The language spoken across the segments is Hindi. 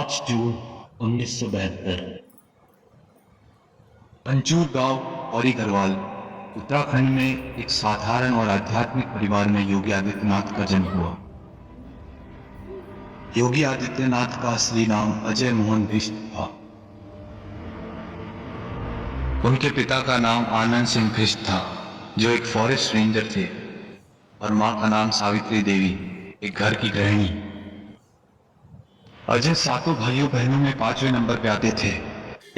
5 जून 1972। पंचूर गांव औरी गढ़वाल उत्तराखंड में एक साधारण और आध्यात्मिक परिवार में योगी आदित्यनाथ का जन्म हुआ। योगी आदित्यनाथ का असली नाम अजय मोहन बिष्ट था। उनके पिता का नाम आनंद सिंह बिष्ट था, जो एक फॉरेस्ट रेंजर थे, और मां का नाम सावित्री देवी, एक घर की गृहिणी। अजय सातों भाइयों बहनों में 5वें नंबर पे आते थे।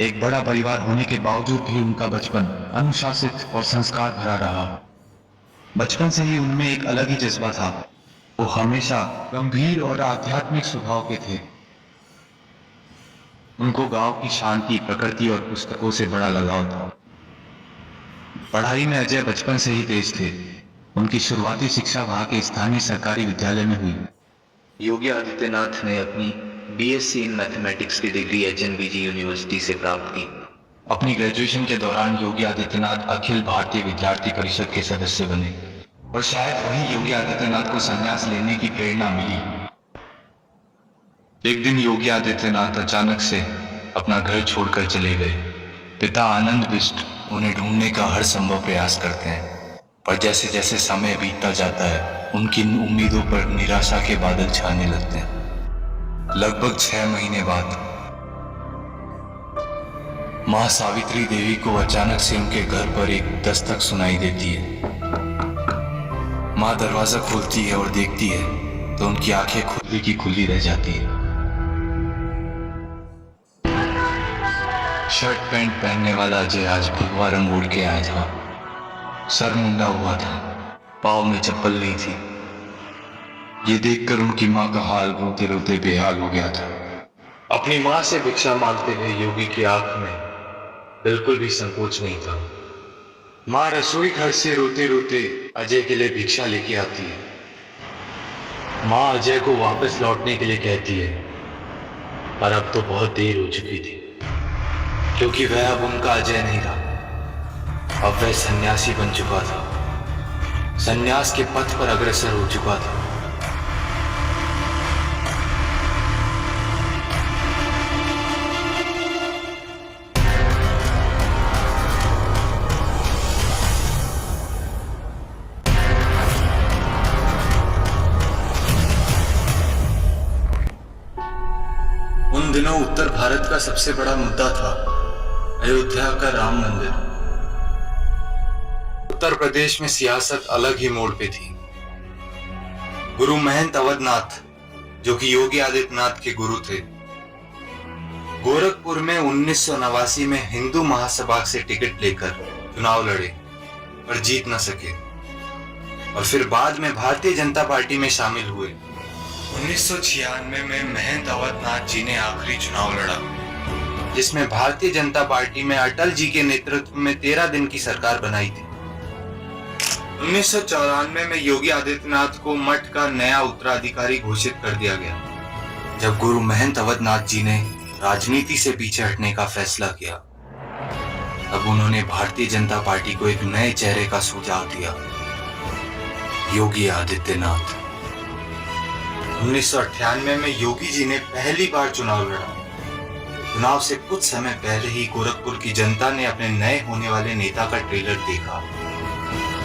एक बड़ा परिवार होने के बावजूद भी उनका बचपन अनुशासित और संस्कार भरा रहा। बचपन से ही उनमें एक अलग ही जज्बा था। वो हमेशा गंभीर और आध्यात्मिक स्वभाव के थे। उनको गांव की शांति, प्रकृति और पुस्तकों से बड़ा लगाव था। पढ़ाई में अजय बचपन से ही तेज थे। उनकी शुरुआती शिक्षा वहां के स्थानीय सरकारी विद्यालय में हुई। योगी आदित्यनाथ ने अपनी बीएससी इन मैथमेटिक्स की डिग्री एचएनबीजी यूनिवर्सिटी से प्राप्त की। अपनी ग्रेजुएशन के दौरान योगी आदित्यनाथ अखिल भारतीय विद्यार्थी परिषद के सदस्य बने, और शायद वही योगी आदित्यनाथ को संन्यास लेने की प्रेरणा मिली। एक दिन योगी आदित्यनाथ अचानक से अपना घर छोड़कर चले गए। पिता आनंद बिष्ट उन्हें ढूंढने का हर संभव प्रयास करते हैं, पर जैसे जैसे समय बीतता जाता है, उनकी उम्मीदों पर निराशा के बादल छाने लगते हैं। लगभग 6 महीने बाद मां सावित्री देवी को अचानक से उनके घर पर एक दस्तक सुनाई देती है। मां दरवाजा खोलती है और देखती है तो उनकी आंखें खुली की खुली रह जाती है। शर्ट पैंट पहनने वाला अजय आज भगवा रंग ओढ़ के आया था। सर मुंडा हुआ था, पाँव में चप्पल नहीं थी। ये देखकर उनकी मां का हाल रोते रोते बेहाल हो गया था। अपनी मां से भिक्षा मांगते हुए योगी की आंख में बिल्कुल भी संकोच नहीं था। मां रसोई घर से रोते रोते अजय के लिए भिक्षा लेके आती है। मां अजय को वापस लौटने के लिए कहती है, पर अब तो बहुत देर हो चुकी थी, क्योंकि वह अब उनका अजय नहीं था। अब वह सन्यासी बन चुका था, सन्यास के पथ पर अग्रसर हो चुका था। उन दिनों उत्तर भारत का सबसे बड़ा मुद्दा था अयोध्या का राम मंदिर। उत्तर प्रदेश में सियासत अलग ही मोड़ पे थी। गुरु महंत अवधनाथ, जो कि योगी आदित्यनाथ के गुरु थे, गोरखपुर में 1989 में हिंदू महासभा से टिकट लेकर चुनाव लड़े, पर जीत न सके, और फिर बाद में भारतीय जनता पार्टी में शामिल हुए। 1996 में महंत अवधनाथ जी ने आखिरी चुनाव लड़ा, जिसमें भारतीय जनता पार्टी में अटल जी के नेतृत्व में 13 दिन की सरकार बनाई थी। 1994 में योगी आदित्यनाथ को मठ का नया उत्तराधिकारी घोषित कर दिया गया, जब गुरु महंत अवधनाथ जी ने राजनीति से पीछे हटने का फैसला किया। तब उन्होंने भारतीय जनता पार्टी को एक नए चेहरे का सुझाव दिया, योगी आदित्यनाथ। 1998 में योगी जी ने पहली बार चुनाव लड़ा। चुनाव से कुछ समय पहले ही गोरखपुर की जनता ने अपने नए होने वाले नेता का ट्रेलर देखा।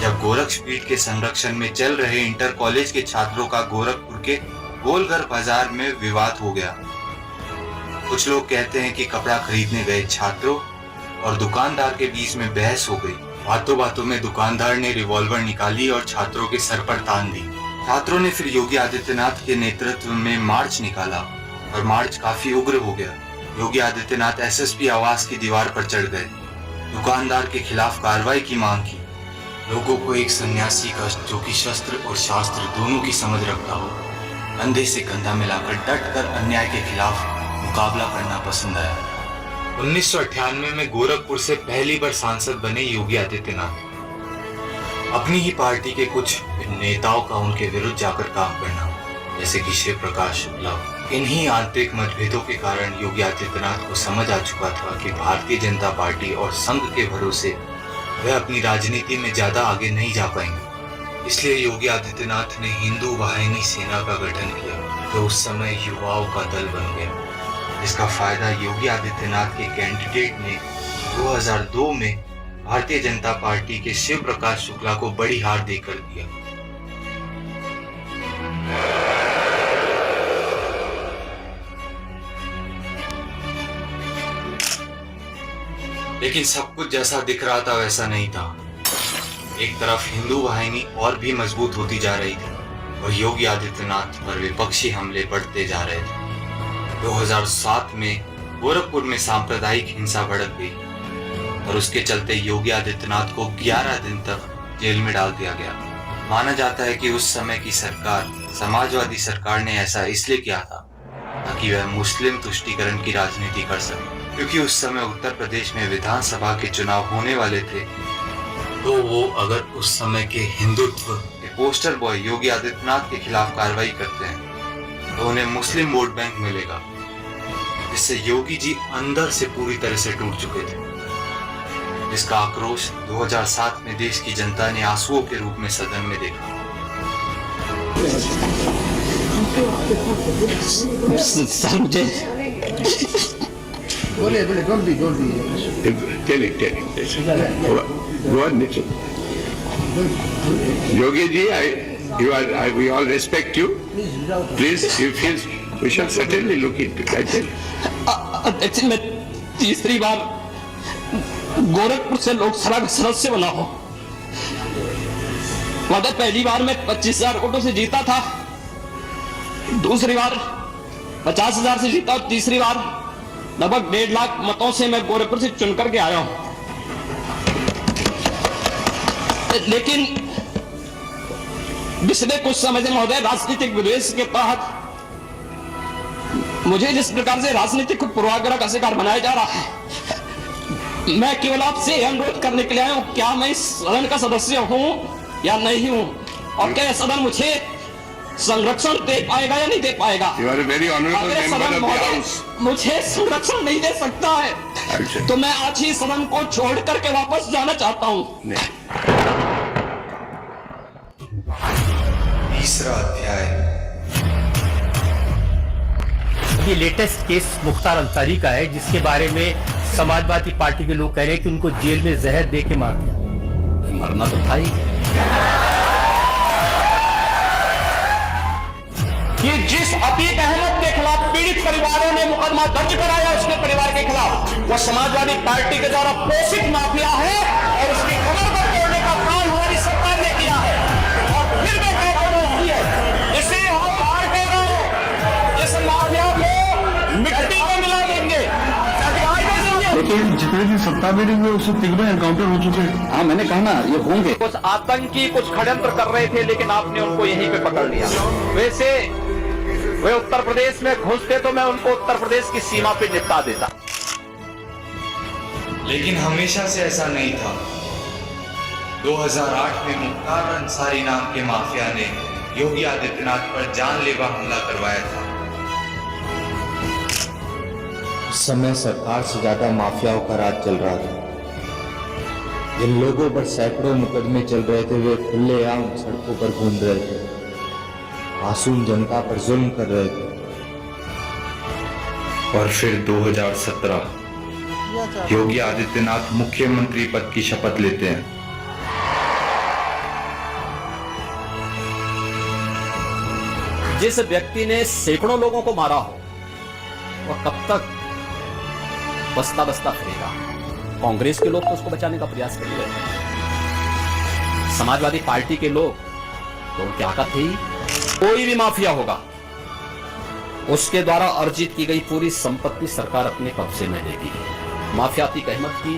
जब गोरक्षपीठ के संरक्षण में चल रहे इंटर कॉलेज के छात्रों का गोरखपुर के गोलघर बाजार में विवाद हो गया। कुछ लोग कहते हैं कि कपड़ा खरीदने गए छात्रों और दुकानदार के बीच में बहस हो गई। बातों बातों में दुकानदार ने रिवॉल्वर निकाली और छात्रों के सर पर तान दी। छात्रों ने फिर योगी आदित्यनाथ के नेतृत्व में मार्च निकाला, और मार्च काफी उग्र हो गया। योगी आदित्यनाथ एसएसपी आवास की दीवार पर चढ़ गए, दुकानदार के खिलाफ कार्रवाई की मांग की। लोगों को एक सन्यासी का, जो कि शस्त्र और शास्त्र दोनों की समझ रखता हो, कंधे से कंधा मिलाकर डटकर अन्याय के खिलाफ मुकाबला करना पसंद आया। 1998 में गोरखपुर से पहली बार सांसद बने योगी आदित्यनाथ। अपनी ही पार्टी के कुछ नेताओं का उनके विरुद्ध जाकर काम करना, जैसे कि शिव प्रकाश शुक्ला। इन्हीं आंतरिक मतभेदों के कारण योगी आदित्यनाथ को समझ आ चुका था कि भारतीय जनता पार्टी और संघ के भरोसे वह अपनी राजनीति में ज्यादा आगे नहीं जा पाएंगे। इसलिए योगी आदित्यनाथ ने हिंदू वाहिनी सेना का गठन किया, जो उस समय युवाओं का दल बन गया। इसका फायदा योगी आदित्यनाथ के कैंडिडेट ने 2002 में भारतीय जनता पार्टी के शिव प्रकाश शुक्ला को बड़ी हार देकर दिया। लेकिन सब कुछ जैसा दिख रहा था वैसा नहीं था। एक तरफ हिंदू वाहिनी और भी मजबूत होती जा रही थी और योगी आदित्यनाथ पर विपक्षी हमले बढ़ते जा रहे थे। 2007 में गोरखपुर में सांप्रदायिक हिंसा भड़क गई और उसके चलते योगी आदित्यनाथ को 11 दिन तक जेल में डाल दिया गया। माना जाता है कि उस समय की सरकार, समाजवादी सरकार ने ऐसा इसलिए किया था ताकि वह मुस्लिम तुष्टीकरण की राजनीति कर सके, क्योंकि उस समय उत्तर प्रदेश में विधानसभा के चुनाव होने वाले थे। तो वो अगर उस समय के हिंदुत्व के पोस्टर बॉय योगी आदित्यनाथ के खिलाफ कार्रवाई करते हैं तो उन्हें मुस्लिम वोट बैंक मिलेगा, जिससे योगी जी अंदर से पूरी तरह से टूट चुके थे। इसका आक्रोश 2007 में देश की जनता ने आंसुओं के रूप में सदन में देखा। सर मुझे बोले जल्दी Yogi ji, we all respect you. Please, you feel we shall certainly look into that. अध्यक्ष, मैं तीसरी बार गोरखपुर से लोकसभा का सदस्य बना हूं। मतलब पहली बार मैं 25,000 वोटों से जीता था, दूसरी बार 50,000 से जीता और तीसरी बार लगभग 1.5 लाख मतों से मैं गोरखपुर से चुनकर के आया हूं। लेकिन पिछले कुछ समय से महोदय राजनीतिक विद्वेष के तहत मुझे जिस प्रकार से राजनीतिक पूर्वाग्रह का शिकार बनाया जा रहा है, मैं केवल आपसे अनुरोध करने के लिए आया हूं, क्या मैं इस सदन का सदस्य हूं या नहीं हूं, और क्या यह सदन मुझे संरक्षण दे पाएगा या नहीं दे पाएगा। अगर सदन मुझे संरक्षण नहीं दे सकता है तो मैं आज ही सदन को छोड़ करके वापस जाना चाहता हूं। तीसरा अध्याय। ये लेटेस्ट केस मुख्तार अंसारी का है, जिसके बारे में समाजवादी पार्टी के लोग कह रहे हैं कि उनको जेल में जहर दे के मार दिया। मरना तो था ही। ये जिस अतीक अहमद के खिलाफ पीड़ित परिवारों ने मुकदमा दर्ज कराया उसके परिवार के खिलाफ, वह समाजवादी पार्टी के द्वारा पोषित माफिया है और उसकी कमर पर तोड़ने का काम हमारी सरकार ने किया है। और फिर मैं कहता हूं इसे हम बाहर करेंगे, इस माफिया को मिट्टी में मिला देंगे। लेकिन जितने भी सत्ता में रहेंगे उससे तीनों एनकाउंटर हो चुके हैं। हाँ, मैंने कहा ना ये होंगे। कुछ आतंकी कुछ षड्यंत्र कर रहे थे, लेकिन आपने उनको यहीं पे पकड़ लिया। वैसे वे उत्तर प्रदेश में घुसते तो मैं उनको उत्तर प्रदेश की सीमा पे निपटा देता। लेकिन हमेशा से ऐसा नहीं था। 2008 में मुख्तार अंसारी नाम के माफिया ने योगी आदित्यनाथ पर जानलेवा हमला करवाया था। उस समय सरकार से ज्यादा माफियाओं का राज चल रहा था। जिन लोगों पर सैकड़ों मुकदमे चल रहे थे वे खुलेआम सड़कों पर घूम रहे थे, मासूम जनता पर जुल्म कर रहे थे। और फिर 2017 योगी आदित्यनाथ मुख्यमंत्री पद की शपथ लेते हैं। जिस व्यक्ति ने सैकड़ों लोगों को मारा हो वह कब तक बस्ता बस्ता फिरेगा। कांग्रेस के लोग तो उसको बचाने का प्रयास कर रहे हैं, समाजवादी पार्टी के लोग तो क्या कहते ही कोई भी माफिया होगा उसके द्वारा अर्जित की गई पूरी संपत्ति सरकार अपने कब्जे में लेगी। माफिया अतीक अहमद की